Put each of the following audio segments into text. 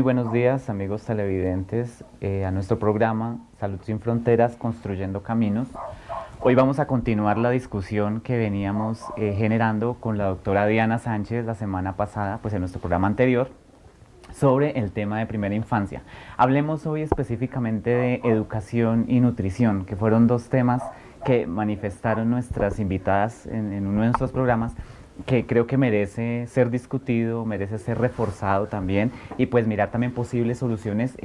buenos días, amigos televidentes, a nuestro programa Salud sin Fronteras, Construyendo Caminos. Hoy vamos a continuar la discusión que veníamos generando con la doctora Diana Sánchez la semana pasada, pues en nuestro programa anterior, sobre el tema de primera infancia. Hablemos hoy específicamente de educación y nutrición, que fueron dos temas que manifestaron nuestras invitadas en uno de nuestros programas, que creo que merece ser discutido, merece ser reforzado también, y pues mirar también posibles soluciones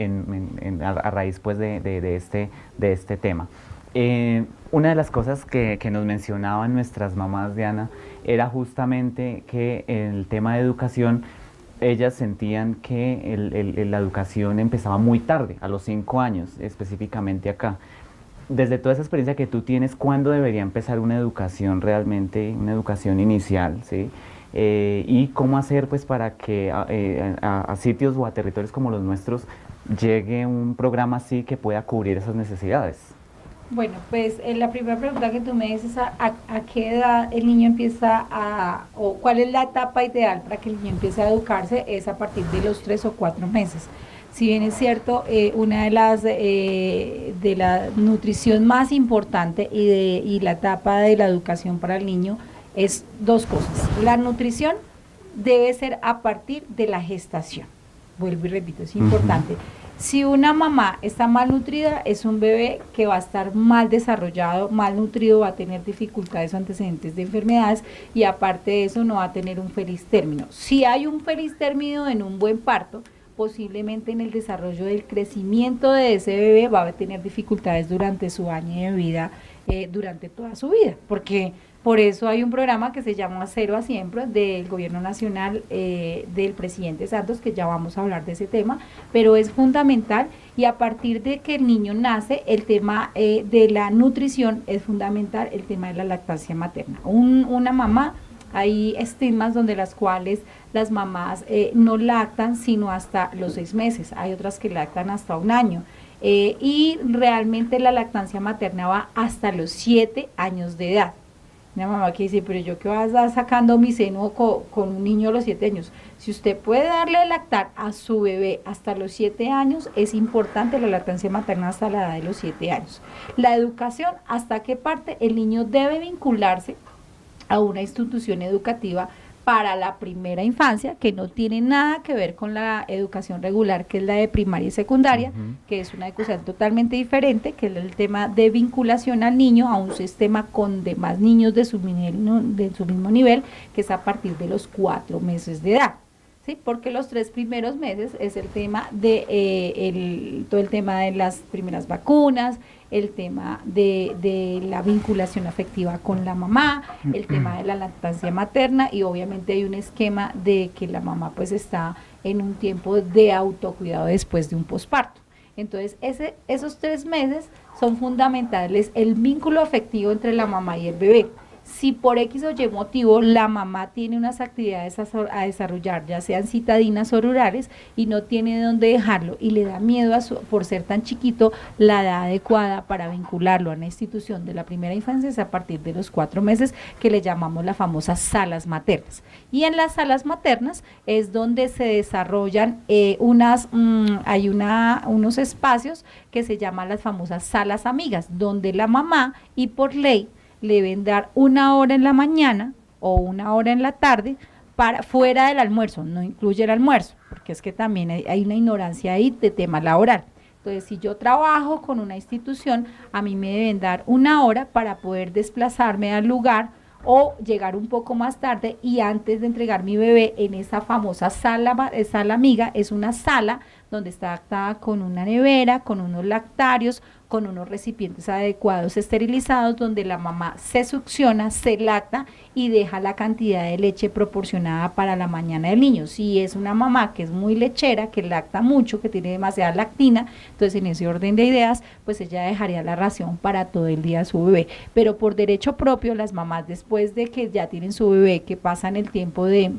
a raíz pues de este tema. Una de las cosas que nos mencionaban nuestras mamás, Diana, era justamente que el tema de educación, ellas sentían que la educación empezaba muy tarde, a los 5 años específicamente acá. Desde toda esa experiencia que tú tienes, ¿cuándo debería empezar una educación realmente, una educación inicial, ¿sí? Y cómo hacer pues para que a sitios o a territorios como los nuestros llegue un programa así que pueda cubrir esas necesidades? Bueno, pues la primera pregunta que tú me dices, ¿a qué edad el niño empieza o cuál es la etapa ideal para que el niño empiece a educarse? Es a partir de los 3 o 4 meses. Si bien es cierto, una de la nutrición más importante y la etapa de la educación para el niño es dos cosas. La nutrición debe ser a partir de la gestación. Vuelvo y repito, es importante. Si una mamá está malnutrida, es un bebé que va a estar mal desarrollado, malnutrido, va a tener dificultades o antecedentes de enfermedades y aparte de eso no va a tener un feliz término. Si hay un feliz término en un buen parto, posiblemente en el desarrollo del crecimiento de ese bebé va a tener dificultades durante su año de vida, durante toda su vida, porque por eso hay un programa que se llama Cero a Siempre del Gobierno Nacional del presidente Santos, que ya vamos a hablar de ese tema, pero es fundamental y a partir de que el niño nace, el tema de la nutrición es fundamental, el tema de la lactancia materna. Una mamá, hay estigmas donde las cuales las mamás no lactan sino hasta los 6 meses, hay otras que lactan hasta 1 año. Y realmente la lactancia materna va hasta los 7 años de edad. Una mamá que dice, pero yo qué voy a estar sacando mi seno con un niño a los 7 años. Si usted puede darle a lactar a su bebé hasta los 7 años, es importante la lactancia materna hasta la edad de los 7 años. La educación, ¿hasta qué parte el niño debe vincularse a una institución educativa para la primera infancia, que no tiene nada que ver con la educación regular, que es la de primaria y secundaria, que es una educación totalmente diferente, que es el tema de vinculación al niño a un sistema con demás niños de su mismo nivel, que es a partir de los 4 meses de edad? ¿Sí? Porque los 3 primeros meses es el tema de todo el tema de las primeras vacunas, el tema de la vinculación afectiva con la mamá, el tema de la lactancia materna y obviamente hay un esquema de que la mamá pues está en un tiempo de autocuidado después de un posparto. Entonces esos 3 meses son fundamentales, el vínculo afectivo entre la mamá y el bebé. Si por X o Y motivo la mamá tiene unas actividades a desarrollar, ya sean citadinas o rurales, y no tiene dónde dejarlo y le da miedo por ser tan chiquito, la edad adecuada para vincularlo a una institución de la primera infancia es a partir de los 4 meses, que le llamamos las famosas salas maternas. Y en las salas maternas es donde se desarrollan hay unos espacios que se llaman las famosas salas amigas, donde la mamá y por ley le deben dar 1 hora en la mañana o 1 hora en la tarde fuera del almuerzo, no incluye el almuerzo, porque es que también hay una ignorancia ahí de tema laboral. Entonces, si yo trabajo con una institución, a mí me deben dar 1 hora para poder desplazarme al lugar o llegar un poco más tarde y antes de entregar mi bebé en esa famosa sala amiga, es una sala donde está adaptada con una nevera, con unos lactarios, con unos recipientes adecuados esterilizados, donde la mamá se succiona, se lacta y deja la cantidad de leche proporcionada para la mañana del niño. Si es una mamá que es muy lechera, que lacta mucho, que tiene demasiada lactina, entonces en ese orden de ideas, pues ella dejaría la ración para todo el día a su bebé. Pero por derecho propio, las mamás después de que ya tienen su bebé, que pasan el tiempo de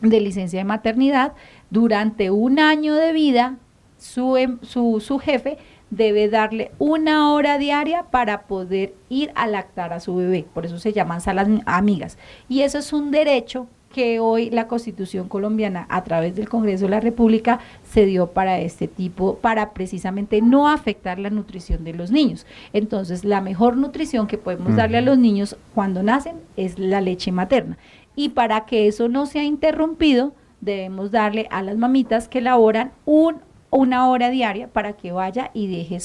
licencia de maternidad, durante 1 año de vida, su jefe debe darle 1 hora diaria para poder ir a lactar a su bebé, por eso se llaman salas amigas, y eso es un derecho que hoy la Constitución colombiana a través del Congreso de la República se dio para este tipo, para precisamente no afectar la nutrición de los niños. Entonces, la mejor nutrición que podemos darle a los niños cuando nacen es la leche materna. Y para que eso no sea interrumpido, debemos darle a las mamitas que laboran una hora diaria para que vaya y deje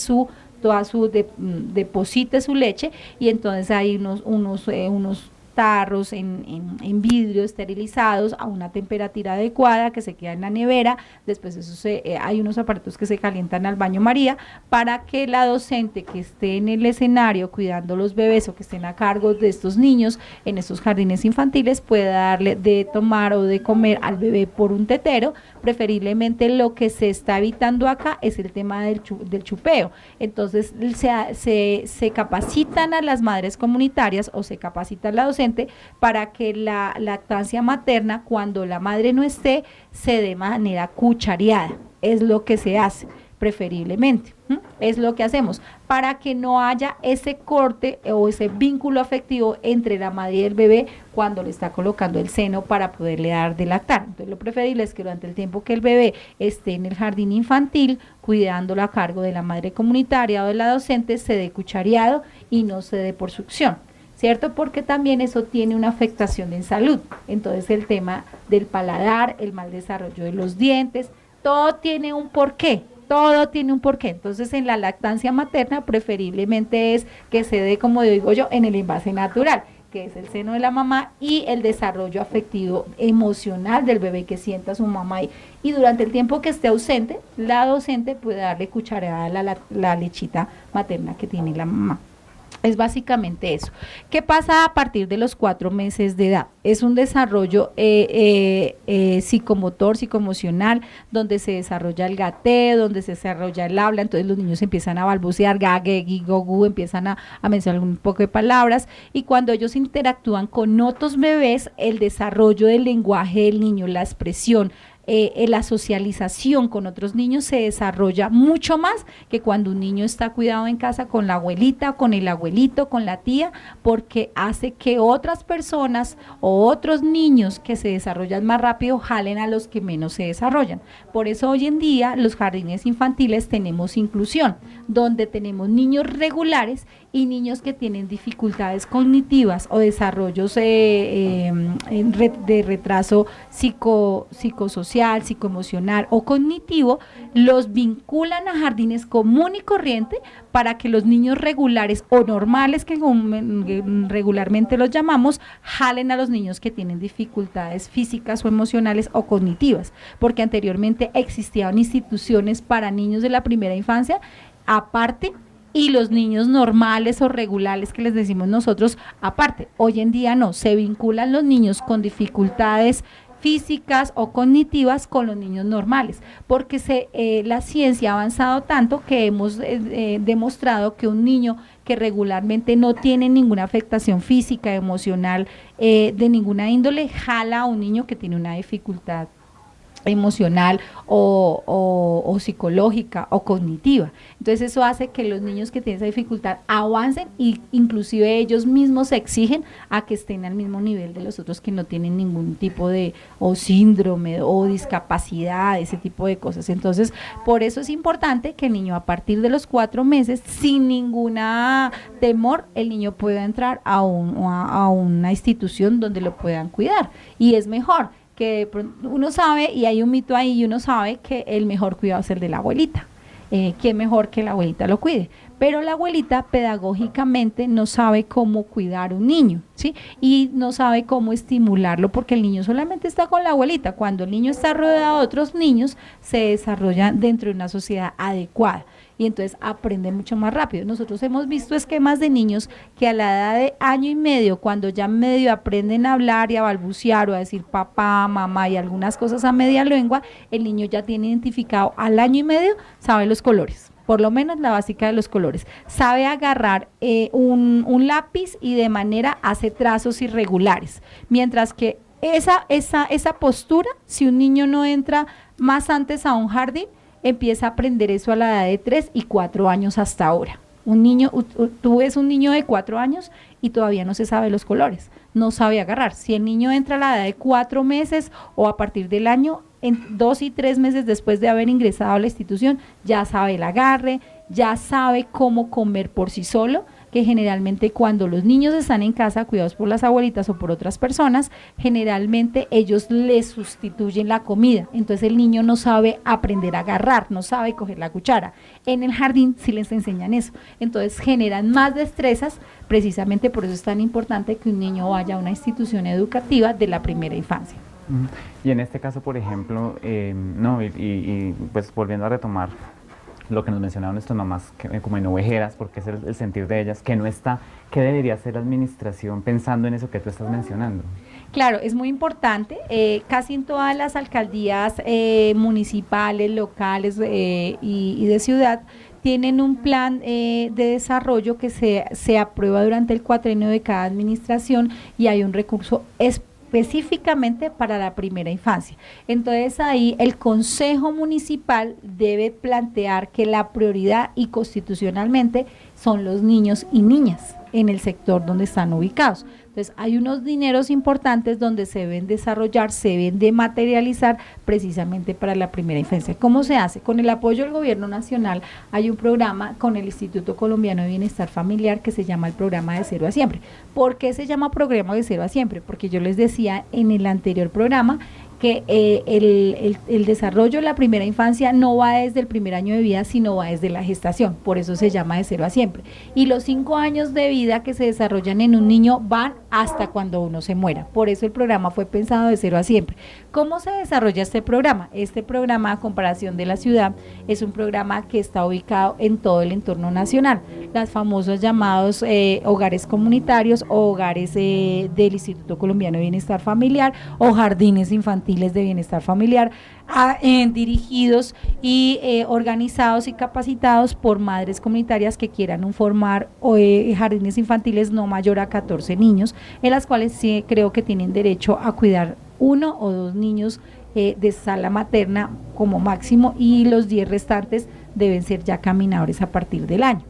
deposite su leche, y entonces hay unos tarros en vidrio esterilizados a una temperatura adecuada que se queda en la nevera. Después hay unos aparatos que se calientan al baño María para que la docente que esté en el escenario cuidando los bebés o que estén a cargo de estos niños en estos jardines infantiles pueda darle de tomar o de comer al bebé por un tetero. Preferiblemente lo que se está evitando acá es el tema del chupeo. Entonces se capacitan a las madres comunitarias o se capacita a la docente para que la lactancia materna, cuando la madre no esté, se dé de manera cuchareada. Es lo que se hace, preferiblemente. Es lo que hacemos, para que no haya ese corte o ese vínculo afectivo entre la madre y el bebé cuando le está colocando el seno para poderle dar de lactar. Entonces, lo preferible es que durante el tiempo que el bebé esté en el jardín infantil, cuidándolo a cargo de la madre comunitaria o de la docente, se dé cuchareado y no se dé por succión, ¿cierto? Porque también eso tiene una afectación en salud. Entonces, el tema del paladar, el mal desarrollo de los dientes, todo tiene un porqué. Todo tiene un porqué. Entonces, en la lactancia materna, preferiblemente es que se dé, como digo yo, en el envase natural, que es el seno de la mamá, y el desarrollo afectivo emocional del bebé, que sienta a su mamá ahí. Y durante el tiempo que esté ausente, la docente puede darle cucharada a la lechita materna que tiene la mamá. Es básicamente eso. ¿Qué pasa a partir de los 4 meses de edad? Es un desarrollo psicomotor, psicoemocional, donde se desarrolla el gateo, donde se desarrolla el habla. Entonces los niños empiezan a balbucear, gague, gigogu, empiezan a mencionar un poco de palabras, y cuando ellos interactúan con otros bebés, el desarrollo del lenguaje del niño, la expresión, la socialización con otros niños se desarrolla mucho más que cuando un niño está cuidado en casa con la abuelita, con el abuelito, con la tía, porque hace que otras personas o otros niños que se desarrollan más rápido jalen a los que menos se desarrollan. Por eso hoy en día los jardines infantiles tenemos inclusión, donde tenemos niños regulares y niños que tienen dificultades cognitivas o desarrollos de retraso psicosocial, psicoemocional o cognitivo, los vinculan a jardines común y corriente para que los niños regulares o normales, que regularmente los llamamos, jalen a los niños que tienen dificultades físicas o emocionales o cognitivas, porque anteriormente existían instituciones para niños de la primera infancia aparte, y los niños normales o regulares, que les decimos nosotros, aparte. Hoy en día no, se vinculan los niños con dificultades físicas o cognitivas con los niños normales, porque la ciencia ha avanzado tanto que hemos demostrado que un niño que regularmente no tiene ninguna afectación física, emocional, de ninguna índole, jala a un niño que tiene una dificultad emocional o psicológica o cognitiva. Entonces eso hace que los niños que tienen esa dificultad avancen, y inclusive ellos mismos se exigen a que estén al mismo nivel de los otros que no tienen ningún tipo de o síndrome o discapacidad, ese tipo de cosas. Entonces, por eso es importante que el niño, a partir de los 4 meses, sin ninguna temor, el niño pueda entrar a una institución donde lo puedan cuidar, y es mejor que uno sabe, y hay un mito ahí, y uno sabe que el mejor cuidado es el de la abuelita. ¿Quién mejor que la abuelita lo cuide? Pero la abuelita pedagógicamente no sabe cómo cuidar un niño, ¿sí? Y no sabe cómo estimularlo, porque el niño solamente está con la abuelita. Cuando el niño está rodeado de otros niños, se desarrolla dentro de una sociedad adecuada, y entonces aprende mucho más rápido. Nosotros hemos visto esquemas de niños que a la edad de 1 año y medio, cuando ya medio aprenden a hablar y a balbucear o a decir papá, mamá y algunas cosas a media lengua, el niño ya tiene identificado al 1 año y medio, sabe los colores, por lo menos la básica de los colores, sabe agarrar un lápiz y de manera hace trazos irregulares, mientras que esa postura, si un niño no entra más antes a un jardín, empieza a aprender eso a la edad de 3 y 4 años hasta ahora. Tú ves un niño de 4 años y todavía no se sabe los colores, no sabe agarrar. Si el niño entra a la edad de 4 meses o a partir del año, en 2 y 3 meses después de haber ingresado a la institución, ya sabe el agarre, ya sabe cómo comer por sí solo, que generalmente cuando los niños están en casa cuidados por las abuelitas o por otras personas, generalmente ellos les sustituyen la comida, entonces el niño no sabe aprender a agarrar, no sabe coger la cuchara. En el jardín sí les enseñan eso, entonces generan más destrezas, precisamente por eso es tan importante que un niño vaya a una institución educativa de la primera infancia. Y en este caso, por ejemplo, pues volviendo a retomar lo que nos mencionaban nuestras mamás, como en ovejeras, porque es el sentir de ellas, que no está, ¿qué debería hacer la administración pensando en eso que tú estás mencionando? Claro, es muy importante, casi en todas las alcaldías municipales, locales y de ciudad, tienen un plan de desarrollo que se aprueba durante el cuatrienio de cada administración y hay un recurso específicamente para la primera infancia. Entonces ahí el Consejo Municipal debe plantear que la prioridad y constitucionalmente son los niños y niñas en el sector donde están ubicados. Entonces hay unos dineros importantes donde se deben desarrollar, se deben de materializar precisamente para la primera infancia. ¿Cómo se hace? Con el apoyo del gobierno nacional hay un programa con el Instituto Colombiano de Bienestar Familiar que se llama el programa de Cero a Siempre. ¿Por qué se llama programa de Cero a Siempre? Porque yo les decía en el anterior programa que el desarrollo de la primera infancia no va desde el primer año de vida, sino va desde la gestación, por eso se llama de 0 a siempre. Y los 5 años de vida que se desarrollan en un niño van hasta cuando uno se muera, por eso el programa fue pensado de 0 a siempre. ¿Cómo se desarrolla este programa? Este programa, a comparación de la ciudad, es un programa que está ubicado en todo el entorno nacional, las famosos llamados hogares comunitarios o hogares del Instituto Colombiano de Bienestar Familiar o jardines infantiles de bienestar familiar, dirigidos y organizados y capacitados por madres comunitarias que quieran formar jardines infantiles no mayor a 14 niños, en las cuales sí creo que tienen derecho a cuidar 1 o 2 niños de sala materna como máximo y los 10 restantes deben ser ya caminadores a partir del año.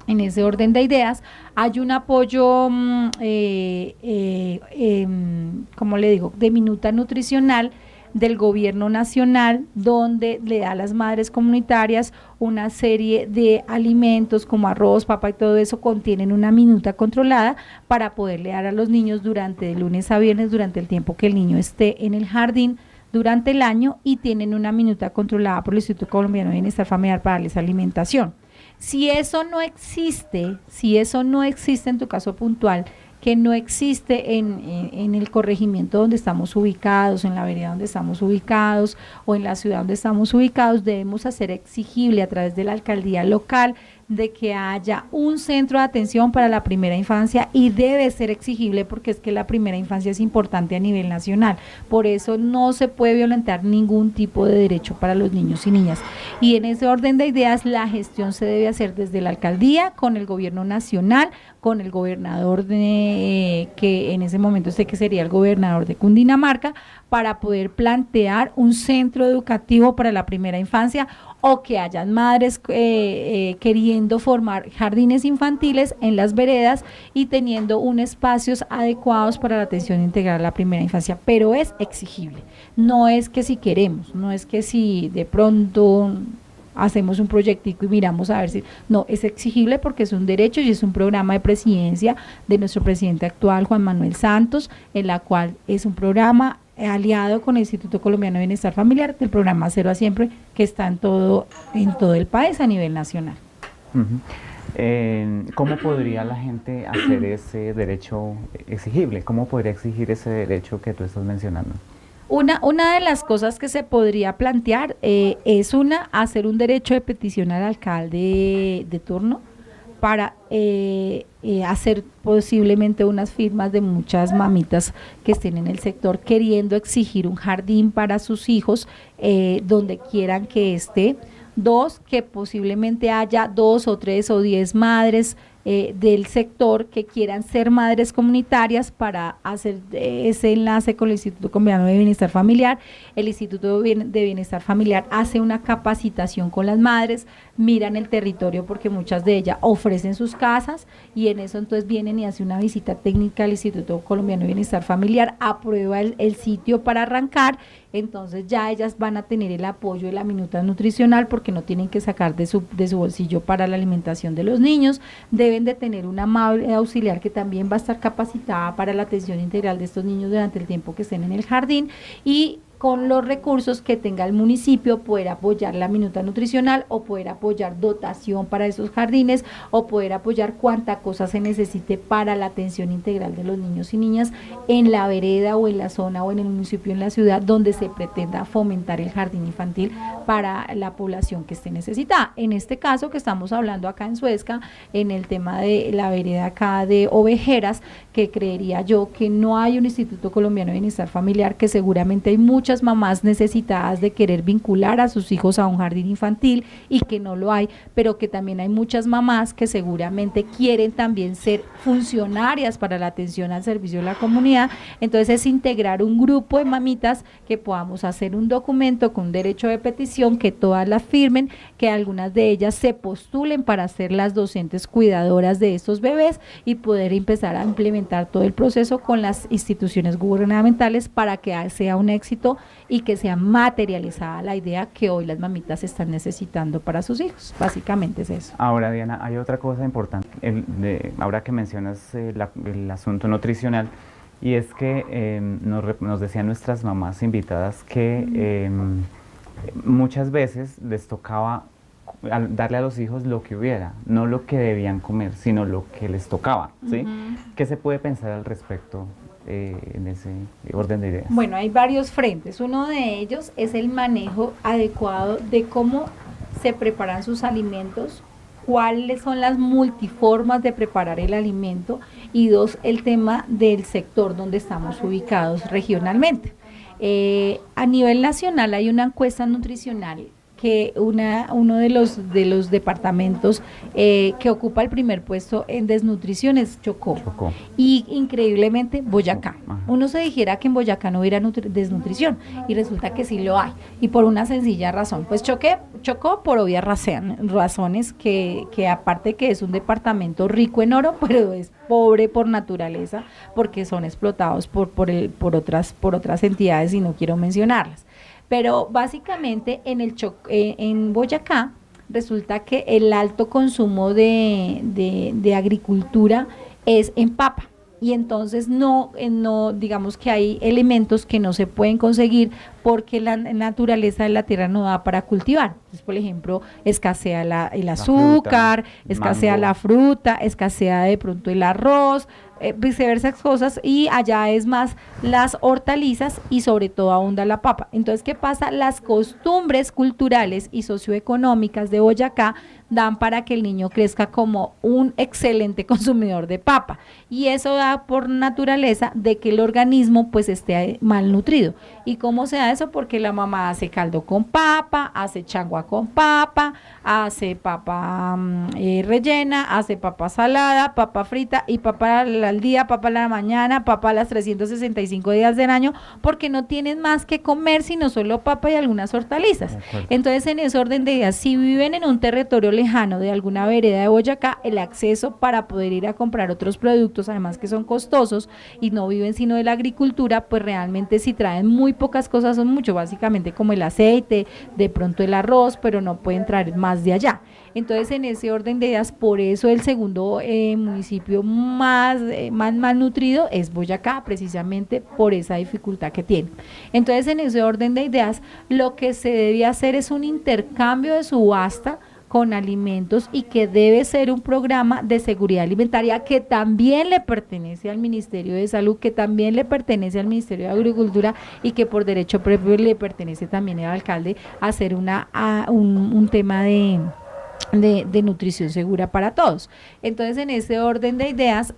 En ese orden de ideas, hay un apoyo, como le digo, de minuta nutricional del gobierno nacional, donde le da a las madres comunitarias una serie de alimentos como arroz, papa y todo eso, contienen una minuta controlada para poderle dar a los niños durante de lunes a viernes, durante el tiempo que el niño esté en el jardín, durante el año, y tienen una minuta controlada por el Instituto Colombiano de Bienestar Familiar para darles alimentación. Si eso no existe en tu caso puntual, que no existe en el corregimiento donde estamos ubicados, en la vereda donde estamos ubicados o en la ciudad donde estamos ubicados, debemos hacer exigible a través de la alcaldía local de que haya un centro de atención para la primera infancia, y debe ser exigible porque es que la primera infancia es importante a nivel nacional, por eso no se puede violentar ningún tipo de derecho para los niños y niñas, y en ese orden de ideas la gestión se debe hacer desde la alcaldía, con el gobierno nacional, con el gobernador que en ese momento sé que sería el gobernador de Cundinamarca, para poder plantear un centro educativo para la primera infancia, o que hayan madres queriendo formar jardines infantiles en las veredas y teniendo unos espacios adecuados para la atención integral a la primera infancia, pero es exigible, no es que si queremos, no es que si de pronto hacemos un proyectico y miramos a ver si, no, es exigible porque es un derecho y es un programa de presidencia de nuestro presidente actual, Juan Manuel Santos, en la cual es un programa aliado con el Instituto Colombiano de Bienestar Familiar, del programa Cero a Siempre, que está en todo el país a nivel nacional. ¿Cómo podría la gente hacer ese derecho exigible? ¿Cómo podría exigir ese derecho que tú estás mencionando? Una de las cosas que se podría plantear es hacer un derecho de petición al alcalde de turno para hacer posiblemente unas firmas de muchas mamitas que estén en el sector queriendo exigir un jardín para sus hijos donde quieran que esté. 2, que posiblemente haya 2 o 3 o 10 madres del sector que quieran ser madres comunitarias para hacer ese enlace con el Instituto Colombiano de Bienestar Familiar. El Instituto de Bienestar Familiar hace una capacitación con las madres, miran el territorio porque muchas de ellas ofrecen sus casas y en eso entonces vienen y hacen una visita técnica al Instituto Colombiano de Bienestar Familiar, aprueba el sitio para arrancar. Entonces ya ellas van a tener el apoyo de la minuta nutricional porque no tienen que sacar de su bolsillo para la alimentación de los niños, deben de tener una amable auxiliar que también va a estar capacitada para la atención integral de estos niños durante el tiempo que estén en el jardín y con los recursos que tenga el municipio poder apoyar la minuta nutricional o poder apoyar dotación para esos jardines o poder apoyar cuánta cosa se necesite para la atención integral de los niños y niñas en la vereda o en la zona o en el municipio, en la ciudad donde se pretenda fomentar el jardín infantil para la población que esté necesitada. En este caso que estamos hablando acá en Suezca, en el tema de la vereda acá de Ovejeras, que creería yo que no hay un Instituto Colombiano de Bienestar Familiar, que seguramente hay muchas mamás necesitadas de querer vincular a sus hijos a un jardín infantil y que no lo hay, pero que también hay muchas mamás que seguramente quieren también ser funcionarias para la atención al servicio de la comunidad. Entonces es integrar un grupo de mamitas que podamos hacer un documento con un derecho de petición, que todas la firmen, que algunas de ellas se postulen para ser las docentes cuidadoras de estos bebés y poder empezar a implementar todo el proceso con las instituciones gubernamentales para que sea un éxito y que sea materializada la idea que hoy las mamitas están necesitando para sus hijos. Básicamente es eso. Ahora, Diana, hay otra cosa importante, ahora que mencionas el asunto nutricional, y es que nos decían nuestras mamás invitadas que muchas veces les tocaba darle a los hijos lo que hubiera, no lo que debían comer, sino lo que les tocaba, ¿sí? ¿Qué se puede pensar al respecto en ese orden de ideas? Bueno, hay varios frentes. Uno de ellos es el manejo adecuado de cómo se preparan sus alimentos, cuáles son las multiformas de preparar el alimento, y dos, el tema del sector donde estamos ubicados regionalmente. A nivel nacional hay una encuesta nutricional que uno de los departamentos que ocupa el primer puesto en desnutrición es Chocó. Y increíblemente Boyacá. Uno se dijera que en Boyacá no hubiera desnutrición y resulta que sí lo hay, y por una sencilla razón, pues Chocó por obvias razones, que aparte que es un departamento rico en oro, pero es pobre por naturaleza porque son explotados por otras entidades y no quiero mencionarlas. Pero básicamente en Boyacá resulta que el alto consumo de agricultura es en papa, y entonces no digamos que hay elementos que no se pueden conseguir porque la naturaleza de la tierra no da para cultivar. Entonces, por ejemplo, escasea el azúcar, escasea la fruta, escasea de pronto el arroz, viceversa cosas, y allá es más las hortalizas y sobre todo abunda la papa. Entonces, ¿qué pasa? Las costumbres culturales y socioeconómicas de Boyacá dan para que el niño crezca como un excelente consumidor de papa, y eso da por naturaleza de que el organismo pues esté malnutrido. ¿Y cómo se da eso? Porque la mamá hace caldo con papa, hace changua con papa, hace papa rellena, hace papa salada, papa frita y papa al día, papa a la mañana, papa a las 365 días del año, porque no tienen más que comer sino solo papa y algunas hortalizas. Entonces, en ese orden de ideas, si viven en un territorio lejano de alguna vereda de Boyacá, el acceso para poder ir a comprar otros productos, además que son costosos y no viven sino de la agricultura, pues realmente si traen muy pocas cosas, son mucho, básicamente como el aceite, de pronto el arroz, pero no pueden traer más de allá. Entonces, en ese orden de ideas, por eso el segundo municipio más malnutrido es Boyacá, precisamente por esa dificultad que tiene. Entonces, en ese orden de ideas, lo que se debe hacer es un intercambio de subasta con alimentos, y que debe ser un programa de seguridad alimentaria que también le pertenece al Ministerio de Salud, que también le pertenece al Ministerio de Agricultura, y que por derecho propio le pertenece también al alcalde hacer un tema de nutrición segura para todos. Entonces, en ese orden de ideas,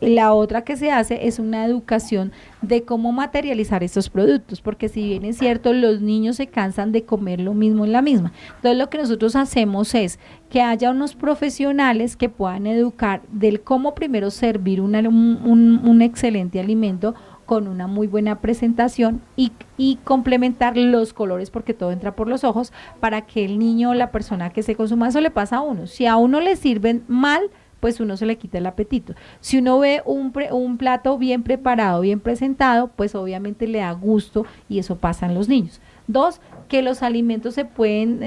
La otra que se hace es una educación de cómo materializar estos productos, porque si bien es cierto, los niños se cansan de comer lo mismo en la misma. Entonces lo que nosotros hacemos es que haya unos profesionales que puedan educar del cómo primero servir un excelente alimento con una muy buena presentación y complementar los colores, porque todo entra por los ojos, para que el niño o la persona que se consuma, eso le pasa a uno. Si a uno le sirven mal, pues uno se le quita el apetito. Si uno ve un plato bien preparado, bien presentado, pues obviamente le da gusto y eso pasa en los niños. Dos, que los alimentos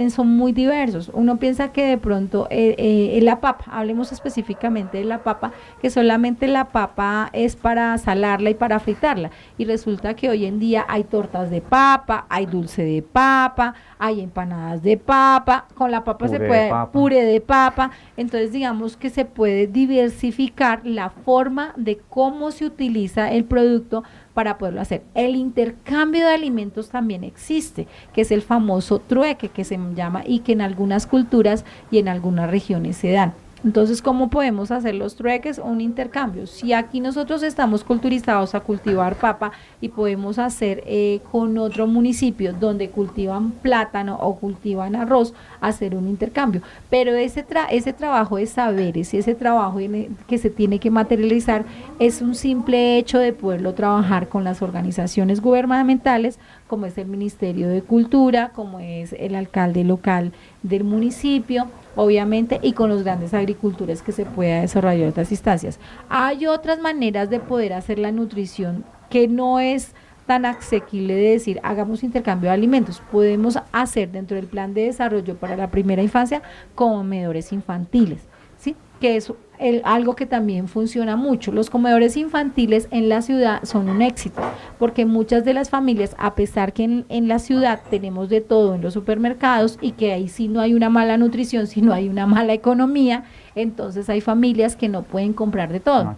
son muy diversos. Uno piensa que de pronto la papa, hablemos específicamente de la papa, que solamente la papa es para salarla y para fritarla. Y resulta que hoy en día hay tortas de papa, hay dulce de papa, hay empanadas de papa, con la papa se puede, puré de papa. Entonces digamos que se puede diversificar la forma de cómo se utiliza el producto para poderlo hacer. El intercambio de alimentos también existe, que es el famoso trueque que se llama y que en algunas culturas y en algunas regiones se dan. Entonces, ¿cómo podemos hacer los trueques? Un intercambio. Si aquí nosotros estamos culturizados a cultivar papa y podemos hacer con otro municipio donde cultivan plátano o cultivan arroz, hacer un intercambio. Pero ese trabajo de saberes y ese trabajo que se tiene que materializar es un simple hecho de poderlo trabajar con las organizaciones gubernamentales, como es el Ministerio de Cultura, como es el alcalde local del municipio, obviamente, y con los grandes agricultores que se pueda desarrollar otras instancias. Hay otras maneras de poder hacer la nutrición que no es tan asequible de decir, hagamos intercambio de alimentos. Podemos hacer dentro del plan de desarrollo para la primera infancia comedores infantiles, ¿sí? Que es algo que también funciona mucho. Los comedores infantiles en la ciudad son un éxito, porque muchas de las familias, a pesar que en la ciudad tenemos de todo en los supermercados y que ahí sí no hay una mala nutrición, sino hay una mala economía, entonces hay familias que no pueden comprar de todo.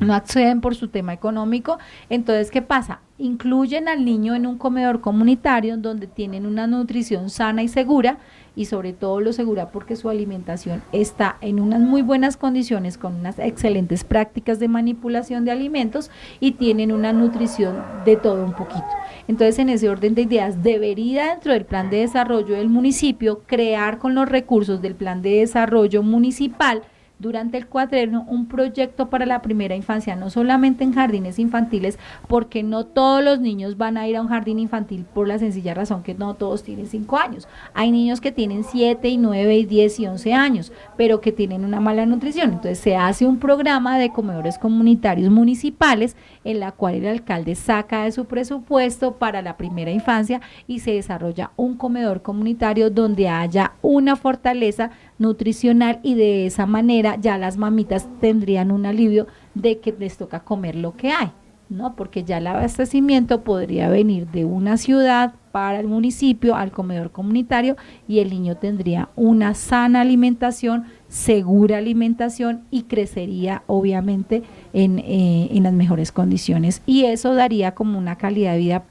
No acceden por su tema económico. Entonces, ¿qué pasa? Incluyen al niño en un comedor comunitario donde tienen una nutrición sana y segura, y sobre todo lo segura porque su alimentación está en unas muy buenas condiciones, con unas excelentes prácticas de manipulación de alimentos y tienen una nutrición de todo un poquito. Entonces, en ese orden de ideas, debería dentro del plan de desarrollo del municipio crear con los recursos del plan de desarrollo municipal durante el cuatrienio un proyecto para la primera infancia, no solamente en jardines infantiles, porque no todos los niños van a ir a un jardín infantil por la sencilla razón que no todos tienen 5 años. Hay niños que tienen 7 y 9 y 10 y 11 años, pero que tienen una mala nutrición. Entonces se hace un programa de comedores comunitarios municipales en la cual el alcalde saca de su presupuesto para la primera infancia y se desarrolla un comedor comunitario donde haya una fortaleza nutricional, y de esa manera ya las mamitas tendrían un alivio de que les toca comer lo que hay, ¿no? Porque ya el abastecimiento podría venir de una ciudad para el municipio al comedor comunitario y el niño tendría una sana alimentación, segura alimentación, y crecería obviamente en las mejores condiciones, y eso daría como una calidad de vida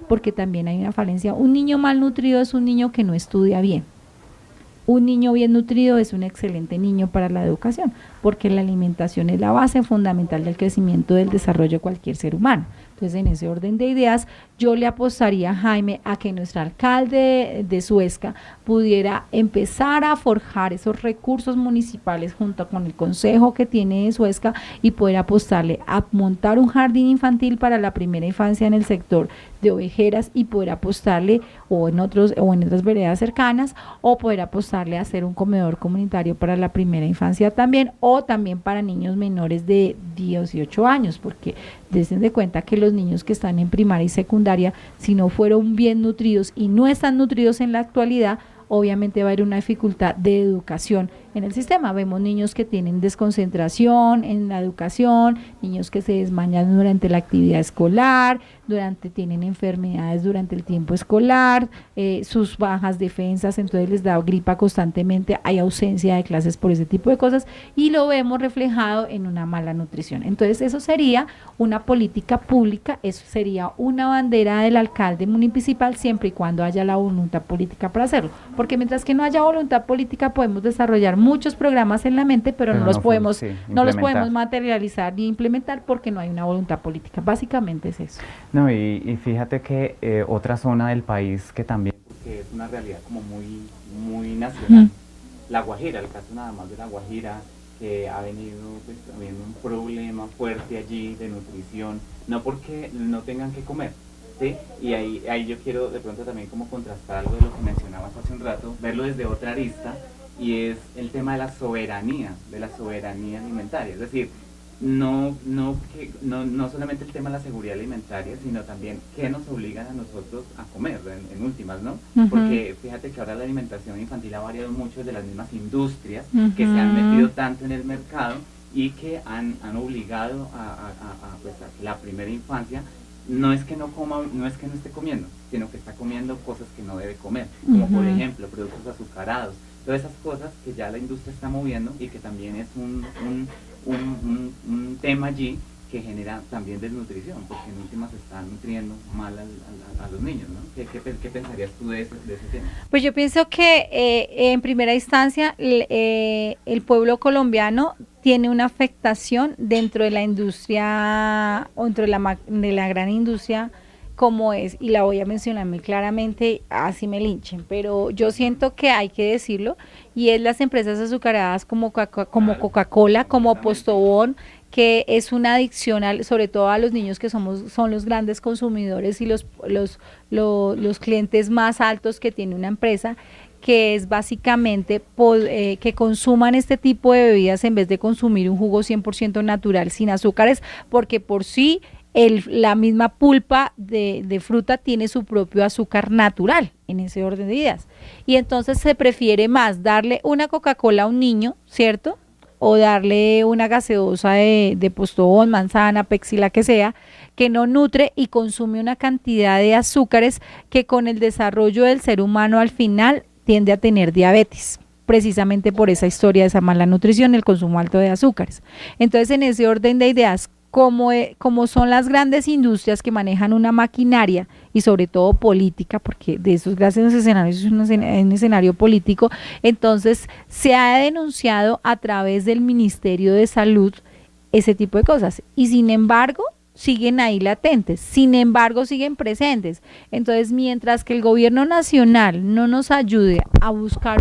porque también hay una falencia. Un niño malnutrido es un niño que no estudia bien. Un niño bien nutrido es un excelente niño para la educación, porque la alimentación es la base fundamental del crecimiento, del desarrollo de cualquier ser humano. Entonces, en ese orden de ideas, yo le apostaría, Jaime, a que nuestro alcalde de Suezca pudiera empezar a forjar esos recursos municipales junto con el consejo que tiene de Suezca y poder apostarle a montar un jardín infantil para la primera infancia en el sector de Ovejeras, y poder apostarle o en otras veredas cercanas, o poder apostarle a hacer un comedor comunitario para la primera infancia también, o también para niños menores de 18 años, porque desen de cuenta que los niños que están en primaria y secundaria, si no fueron bien nutridos y no están nutridos en la actualidad, obviamente va a haber una dificultad de educación en el sistema. Vemos niños que tienen desconcentración en la educación, niños que se desmayan durante la actividad escolar, tienen enfermedades durante el tiempo escolar, sus bajas defensas, entonces les da gripa constantemente, hay ausencia de clases por ese tipo de cosas, y lo vemos reflejado en una mala nutrición. Entonces eso sería una política pública, eso sería una bandera del alcalde municipal, siempre y cuando haya la voluntad política para hacerlo, porque mientras que no haya voluntad política podemos desarrollar muchos programas en la mente, pero no los podemos, sí, no los implementar. podemos materializar ni implementar porque no hay una voluntad política. Básicamente es eso. No, y fíjate que otra zona del país que también, que es una realidad como muy nacional, La Guajira, el caso nada más de La Guajira, que ha venido pues habiendo un problema fuerte allí de nutrición, no porque no tengan que comer, ¿sí? Y ahí yo quiero de pronto también como contrastar algo de lo que mencionabas hace un rato, verlo desde otra arista, y es el tema de la soberanía alimentaria, es decir, no solamente el tema de la seguridad alimentaria, sino también qué nos obligan a nosotros a comer, en últimas, ¿no? Porque fíjate que ahora la alimentación infantil ha variado mucho de las mismas industrias que se han metido tanto en el mercado y que han obligado pues, a la primera infancia no es que no coma, no es que no esté comiendo, sino que está comiendo cosas que no debe comer, como por ejemplo productos azucarados, todas esas cosas que ya la industria está moviendo y que también es un tema allí que genera también desnutrición, porque en últimas se está nutriendo mal a los niños, ¿no? ¿Qué pensarías tú de ese tema? Pues yo pienso que en primera instancia el pueblo colombiano tiene una afectación dentro de la industria, o dentro de la gran industria como es, y la voy a mencionar muy claramente, así me linchen, pero yo siento que hay que decirlo, y es las empresas azucaradas como Coca-Cola, como Postobón, que es una adicción sobre todo a los niños que son los grandes consumidores y los clientes más altos que tiene una empresa, que es básicamente que consuman este tipo de bebidas en vez de consumir un jugo 100% natural sin azúcares, porque por sí la misma pulpa de fruta tiene su propio azúcar natural en ese orden de ideas. Y entonces se prefiere más darle una Coca-Cola a un niño, ¿cierto? O darle una gaseosa de Postobón, manzana, Pepsi, la que sea, que no nutre y consume una cantidad de azúcares que con el desarrollo del ser humano al final tiende a tener diabetes, precisamente por esa historia de esa mala nutrición, el consumo alto de azúcares. Entonces, en ese orden de ideas, como son las grandes industrias que manejan una maquinaria y sobre todo política, porque de esos grandes escenarios es un escenario político, entonces se ha denunciado a través del Ministerio de Salud ese tipo de cosas, y sin embargo siguen ahí latentes, sin embargo siguen presentes. Entonces, mientras que el gobierno nacional no nos ayude a buscar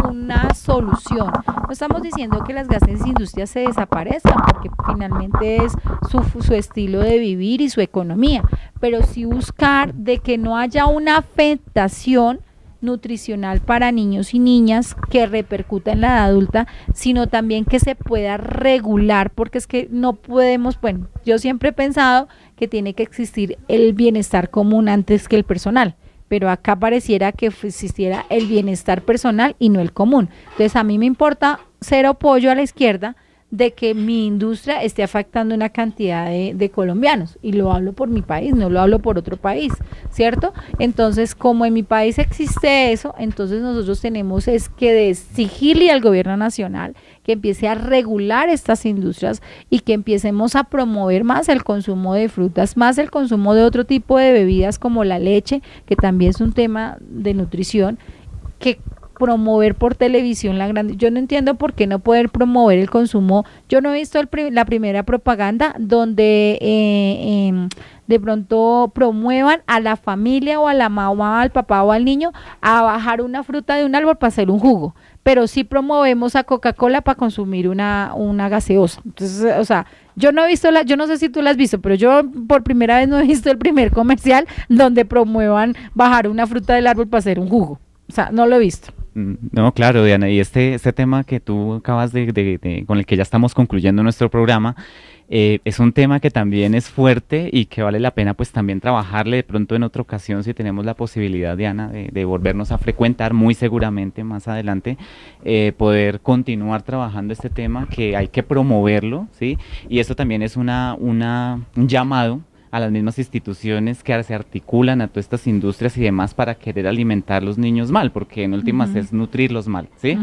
una solución, no estamos diciendo que las grandes industrias se desaparezcan, porque finalmente es su estilo de vivir y su economía, pero sí buscar de que no haya una afectación nutricional para niños y niñas que repercuta en la edad adulta, sino también que se pueda regular, porque es que no podemos, bueno, yo siempre he pensado que tiene que existir el bienestar común antes que el personal, pero acá pareciera que existiera el bienestar personal y no el común. Entonces a mí me importa cero apoyo a la izquierda de que mi industria esté afectando una cantidad de colombianos, y lo hablo por mi país, no lo hablo por otro país, ¿cierto? Entonces, como en mi país existe eso, entonces nosotros tenemos es que exigirle al gobierno nacional que empiece a regular estas industrias y que empecemos a promover más el consumo de frutas, más el consumo de otro tipo de bebidas como la leche, que también es un tema de nutrición, que promover por televisión yo no entiendo por qué no poder promover el consumo. Yo no he visto la primera propaganda donde de pronto promuevan a la familia o a la mamá, al papá o al niño a bajar una fruta de un árbol para hacer un jugo, pero sí promovemos a Coca-Cola para consumir una gaseosa. Entonces, o sea, yo no he visto yo no sé si tú la has visto, pero yo por primera vez no he visto el primer comercial donde promuevan bajar una fruta del árbol para hacer un jugo. O sea, no lo he visto. No, claro, Diana, y este tema que tú acabas con el que ya estamos concluyendo nuestro programa, es un tema que también es fuerte y que vale la pena pues también trabajarle de pronto en otra ocasión si tenemos la posibilidad, Diana, de volvernos a frecuentar muy seguramente más adelante, poder continuar trabajando este tema que hay que promoverlo, ¿sí? Y esto también es un llamado a las mismas instituciones que se articulan a todas estas industrias y demás para querer alimentar los niños mal, porque en últimas es nutrirlos mal, ¿sí?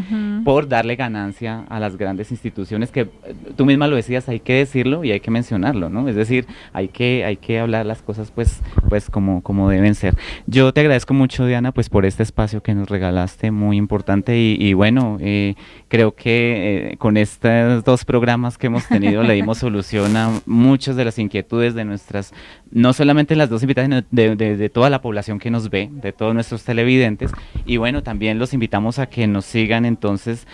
Por darle ganancia a las grandes instituciones que tú misma lo decías, hay que decirlo y hay que mencionarlo, ¿no? Es decir, hay que hablar las cosas pues como deben ser. Yo te agradezco mucho, Diana, pues por este espacio que nos regalaste, muy importante y bueno, creo que con estos 2 programas que hemos tenido le dimos solución a muchas de las inquietudes de nuestras, no solamente las 2 invitadas, sino de toda la población que nos ve, de todos nuestros televidentes, y bueno, también los invitamos a que nos sigan entonces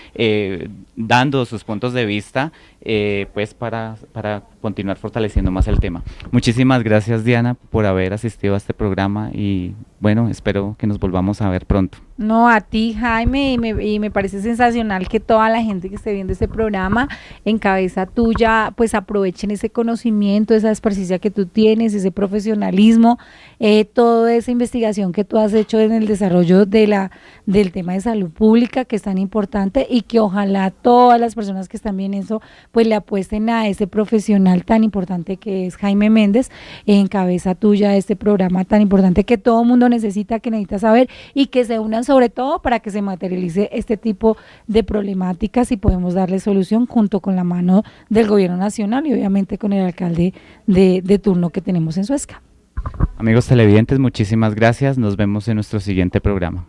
dando sus puntos de vista, pues para continuar fortaleciendo más el tema. Muchísimas gracias, Diana, por haber asistido a este programa y bueno, espero que nos volvamos a ver pronto. No, a ti, Jaime, y me parece sensacional que toda la gente que esté viendo este programa en cabeza tuya, pues aprovechen ese conocimiento, esa experiencia que tú tienes, ese profesionalismo, toda esa investigación que tú has hecho en el desarrollo del tema de salud pública, que es tan importante, y que ojalá todas las personas que están viendo eso, pues le apuesten a ese profesional tan importante que es Jaime Méndez, en cabeza tuya de este programa tan importante que todo el mundo necesita, que necesita saber, y que se unan sobre todo para que se materialice este tipo de problemáticas y podemos darle solución junto con la mano del gobierno nacional y obviamente con el alcalde de turno que tenemos en Suezca. Amigos televidentes, muchísimas gracias, nos vemos en nuestro siguiente programa.